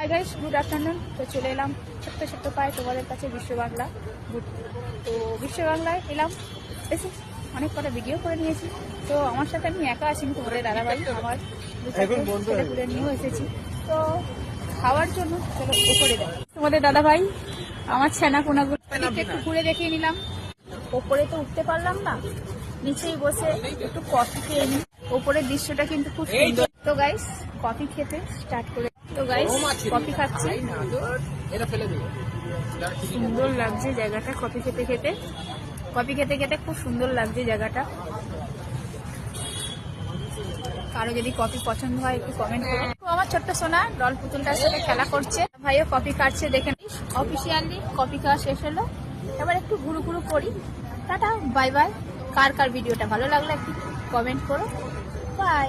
Hi guys, good afternoon. তো চলে এলাম ছোট্ট ছোট্ট পায়ে তোমাদের কাছে বিশ্ব বাংলা। তো বিশ্ব বাংলায় এলাম, এসে অনেক কটা ভিডিও করে নিয়েছি। তো আমার সাথে আমি একা আসিনি, তোমাদের দাদাভাই আমার ছেলেপুলে নিয়েও এসেছি। তো খাওয়ার জন্য চলো উপরে যাই। তোমাদের দাদাভাই আমার ছানা পোনাগুলো একটু ঘুরে দেখিয়ে নিলাম। ওপরে তো উঠতে পারলাম না, নিচেই বসে একটু কফি খেয়ে নিই। ওপরের দৃশ্যটা কিন্তু খুব সুন্দর। তো গাইস কফি খেতে স্টার্ট করে। তো গাইস কফি খাচ্ছি, সুন্দর লাগছে জায়গাটা। কফি খেতে খেতে খুব সুন্দর লাগছে জায়গাটা। কারো যদি কফি পছন্দ হয় একটু কমেন্ট করো। তো আমার ছোট্ট সোনা ডল পুতুলটার সাথে খেলা করছে, ভাইও কফি কাটছে। দেখে অফিসিয়ালি কফি খাওয়া শেষ হলো, এবার একটু ঘুরু ঘুরু করি। Tata, bye bye. কার কার ভিডিওটা ভালো লাগলো একটু কমেন্ট করো। বাই।